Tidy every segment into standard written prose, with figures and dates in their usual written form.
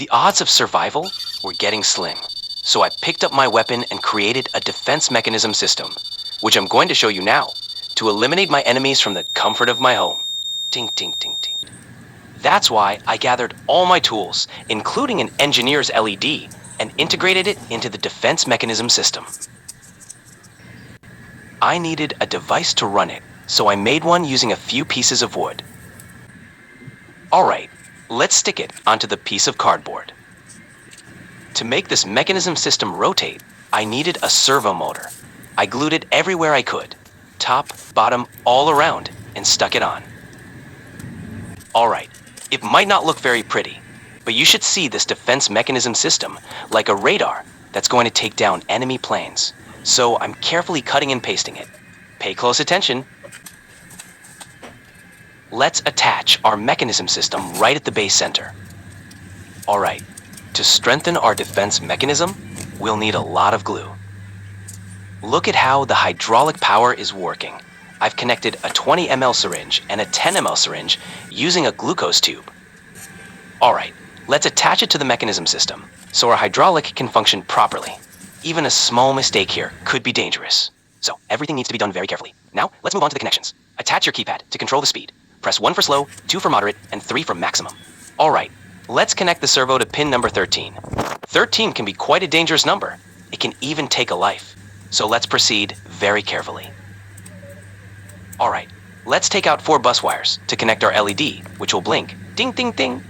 The odds of survival were getting slim, so I picked up my weapon and created a defense mechanism system, which I'm going to show you now, to eliminate my enemies from the comfort of my home. Ting, ting, ting, ting. That's why I gathered all my tools, including an engineer's LED, and integrated it into the defense mechanism system. I needed a device to run it, so I made one using a few pieces of wood. Alright, let's stick it onto the piece of cardboard. To make this mechanism system rotate, I needed a servo motor. I glued it everywhere I could, top, bottom, all around, and stuck it on. Alright, it might not look very pretty, but you should see this defense mechanism system like a radar that's going to take down enemy planes. So I'm carefully cutting and pasting it. Pay close attention. Let's attach our mechanism system right at the base center. Alright, to strengthen our defense mechanism, we'll need a lot of glue. Look at how the hydraulic power is working. I've connected a 20 ml syringe and a 10 ml syringe using a glucose tube. Alright, let's attach it to the mechanism system so our hydraulic can function properly. Even a small mistake here could be dangerous. So everything needs to be done very carefully. Now, let's move on to the connections. Attach your keypad to control the speed. Press 1 for slow, 2 for moderate, and 3 for maximum. Alright, let's connect the servo to pin number 13. 13 can be quite a dangerous number. It can even take a life. So let's proceed very carefully. Alright, let's take out 4 bus wires to connect our LED, which will blink. Ding, ding, ding.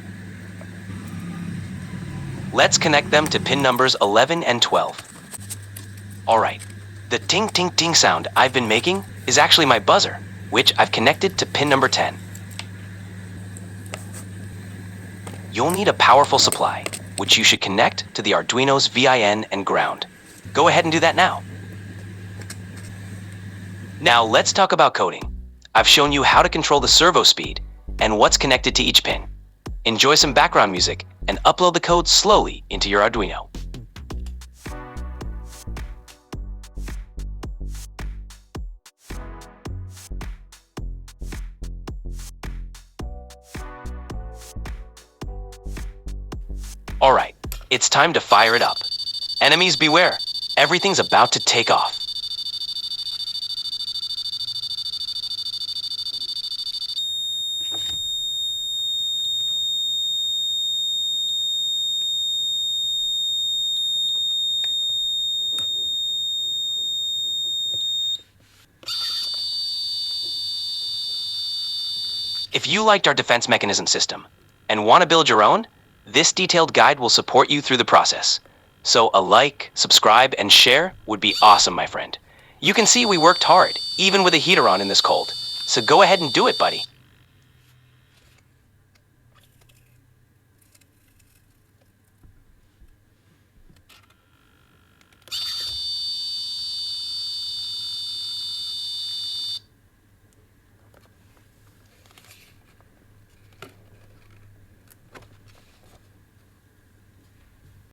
Let's connect them to pin numbers 11 and 12. Alright, the ting, ting, ting sound I've been making is actually my buzzer, which I've connected to pin number 10. You'll need a powerful supply, which you should connect to the Arduino's VIN and ground. Go ahead and do that now. Now let's talk about coding. I've shown you how to control the servo speed and what's connected to each pin. Enjoy some background music and upload the code slowly into your Arduino. Alright, it's time to fire it up. Enemies beware, everything's about to take off. If you liked our defense mechanism system and want to build your own, this detailed guide will support you through the process. So a like, subscribe, and share would be awesome, my friend. You can see we worked hard, even with a heater on in this cold. So go ahead and do it, buddy.